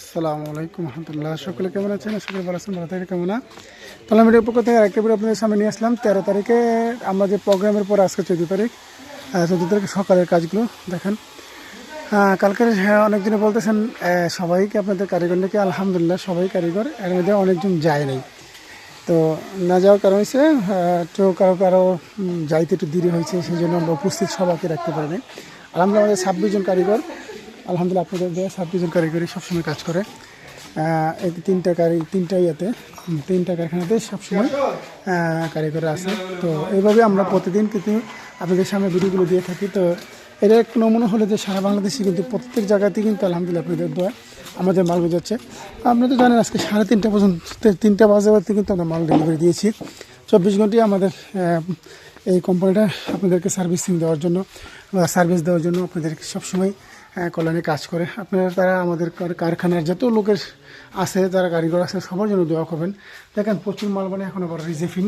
আসসালামু আলাইকুম রহমতুল্লাহ। সকলে কেমন আছেন? সকলে ভালো আছেন? ভালো থাকে কেমন? তাহলে আমি পক্ষ থেকে আরেকটা ভিডিও আপনাদের সামনে নিয়ে আসলাম। 13 তারিখে আমরা যে প্রোগ্রামের পর আজকে 14 তারিখ, 14 তারিখে সকালের কাজগুলো দেখেন। কালকের অনেক দিনে বলতেছেন সবাইকে আপনাদের কারিগর নাকি, আলহামদুলিল্লাহ সবাই কারিগর, এর মধ্যে অনেকজন যায় নাই। তো না যাওয়ার কারণ হচ্ছে তো কারো যাইতে একটু দেরি হয়েছে, সেই জন্য আমরা উপস্থিত সবাইকে রাখতে পারিনি। আলহামদুলিল্লাহ আমাদের 26 জন কারিগর, আলহামদুলিল্লাহ আপনাদের 26 জন কারিগরই সবসময় কাজ করে। এই তিনটা কারখানাতে সবসময় কারিগর আছে। তো এইভাবে আমরা প্রতিদিন কিন্তু আপনাদের সামনে ভিডিওগুলো দিয়ে থাকি। তো এটা এক নমুনা হলো যে সারা বাংলাদেশে কিন্তু প্রত্যেক জায়গাতেই কিন্তু আলহামদুলিল্লাহ আপনাদের দোয়া আমাদের মাল বোঝাচ্ছে। আপনারা তো জানেন আজকে 3:30 পর্যন্ত 3টা বাজে কিন্তু আমরা মাল ডেলিভারি দিয়েছি। 24 ঘন্টায় আমাদের এই কোম্পানিটা আপনাদেরকে সার্ভিস দেওয়ার জন্য আপনাদেরকে সবসময় কল্যাণে কাজ করে। তারা আমাদের কারখানার যত লোকের আছে, যারা কারিগর আছে, সবার জন্য দোয়া করবেন। দেখেন প্রচুর মাল মানে এখন আবার রিজেফিন,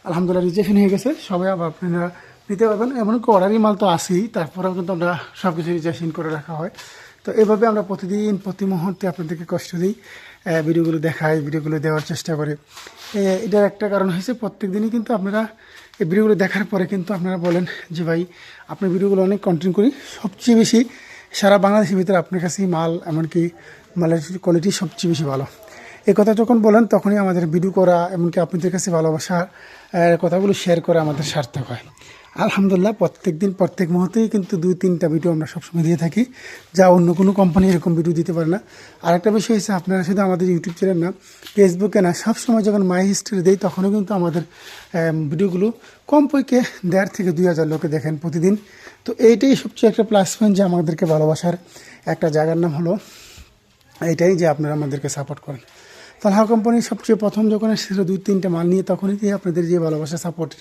আলহামদুলিল্লাহ রিজেফিন হয়ে গেছে, সবাই আবার আপনারা নিতে পারবেন। এমনকি অর্ডারি মাল তো আসেই, তারপরেও কিন্তু আমরা সব কিছু রিজেকশন করে রাখা হয়। তো এভাবে আমরা প্রতিদিন প্রতি মুহূর্তে আপনাদেরকে কষ্ট দিই, ভিডিওগুলো দেখাই, ভিডিওগুলো দেওয়ার চেষ্টা করি। এটার একটা কারণ হয়েছে প্রত্যেক দিনই কিন্তু আপনারা এই ভিডিওগুলো দেখার পরে কিন্তু আপনারা বলেন যে ভাই আপনার ভিডিওগুলো অনেক কন্টেন্ট করি, সবচেয়ে বেশি সারা বাংলাদেশের ভিতরে আপনার কাছেই মাল, এমনকি মালের কোয়ালিটি সবচেয়ে বেশি ভালো। এই কথা যখন বলেন তখনই আমাদের ভিডিও করা, এমনকি আপনাদের কাছে ভালোবাসা কথাগুলো শেয়ার করা আমাদের সার্থক হয়। আলহামদুলিল্লাহ প্রত্যেক দিন প্রত্যেক মুহূর্তেই কিন্তু 2-3টা ভিডিও আমরা সবসময় দিয়ে থাকি, যা অন্য কোনো কোম্পানি এরকম ভিডিও দিতে পারে না। আরেকটা বিষয় হচ্ছে আপনারা শুধু আমাদের ইউটিউব চ্যানেল না, ফেসবুকে না, সবসময় যখন মাই হিস্ট্রি দেই তখনও কিন্তু আমাদের ভিডিওগুলো কমপক্ষে 1,500 থেকে 2,000 লোকে দেখেন প্রতিদিন। তো এইটাই সবচেয়ে একটা প্লাস পয়েন্ট, যে আমাদেরকে ভালোবাসার একটা জায়গার নাম হলো এইটাই, যে আপনারা আমাদেরকে সাপোর্ট করেন। তালহা কোম্পানির সবচেয়ে প্রথম যখন এসেছিল 2-3টা মাল নিয়ে, তখনই আপনাদের যে ভালোবাসা সাপোর্ট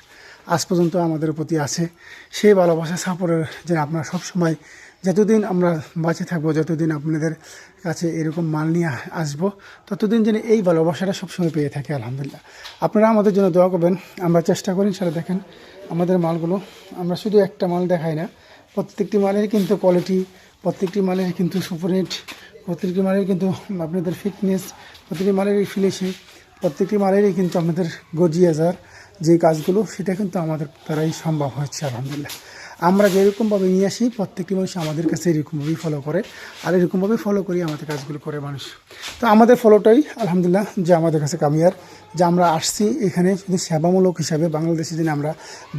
আজ পর্যন্ত আমাদের প্রতি আছে, সেই ভালোবাসা সাপোর্টের যে আপনারা সবসময়, যতদিন আমরা বাঁচে থাকবো, যতদিন আপনাদের কাছে এরকম মাল নিয়ে আসবো, ততদিন যেন এই ভালোবাসাটা সবসময় পেয়ে থাকে। আলহামদুলিল্লাহ আপনারা আমাদের জন্য দোয়া করবেন। আমরা চেষ্টা করি সেটা দেখেন আমাদের মালগুলো, আমরা শুধু একটা মাল দেখাই না, প্রত্যেকটি মালের কিন্তু কোয়ালিটি, প্রত্যেকটি মালের কিন্তু সুপারনেট, প্রত্যেকটি মালের কিন্তু আপনাদের ফিটনেস, প্রত্যেকটি মালেরই ফিনিশিং, প্রত্যেকটি মালেরই কিন্তু আপনাদের গজিয়াজার যে কাজগুলো, সেটা কিন্তু আমাদের দ্বারাই সম্ভব হচ্ছে। আলহামদুলিল্লাহ আমরা যেরকমভাবে নিয়ে আসি, প্রত্যেকটি মানুষ আমাদের কাছে এরকমভাবেই ফলো করে, আর এরকমভাবেই ফলো করি আমাদের কাজগুলো করে মানুষ। তো আমাদের ফলোটাই আলহামদুলিল্লাহ যে আমাদের কাছে কামিয়ার, যে আমরা আসছি এখানে শুধু সেবামূলক হিসাবে। বাংলাদেশে যেন আমরা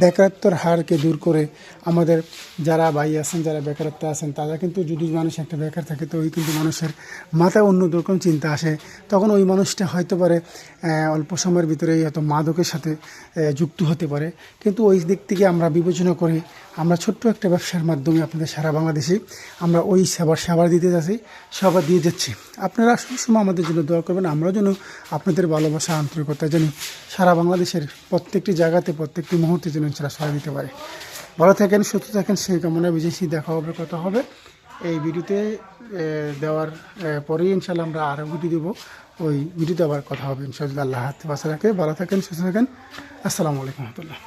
বেকারত্বর হারকে দূর করে, আমাদের যারা ভাই আছেন, যারা বেকারত্ব আছেন, তারা কিন্তু যদি মানুষ একটা বেকার থাকে, তো ওই কিন্তু মানুষের মাথায় অন্য রকম চিন্তা আসে। তখন ওই মানুষটা হয়তো পারে অল্প সময়ের ভিতরেই হয়তো মাদকের সাথে যুক্ত হতে পারে। কিন্তু ওই দিক থেকে আমরা বিবেচনা করি, আমরা ছোট্ট একটা ব্যবসার মাধ্যমে আপনাদের সারা বাংলাদেশে আমরা ওই সেবা দিতে যাচ্ছি, সেবা দিয়ে যাচ্ছি। আপনারা সবসময় আমাদের জন্য দোয়া করবেন, আমরা যেন আপনাদের ভালোবাসা, আন্তরিকতা যেন সারা বাংলাদেশের প্রত্যেকটি জায়গাতে, প্রত্যেকটি মুহূর্তে যেন সেটা সহায় দিতে পারে। ভালো থাকেন, সুস্থ থাকেন, সেই কামনা বিজয়ী। দেখা হবে, কথা হবে এই ভিডিওতে দেওয়ার পরেই ইনশাল্লাহ আমরা আরও ভিডিও দেবো, ওই ভিডিওতে আবার কথা হবে ইনশাআল্লাহ। আল্লাহ হাতে বাসা রাখে, ভালো থাকেন, সুস্থ থাকেন। আসসালামু আলাইকুম রহমতুল্লাহ।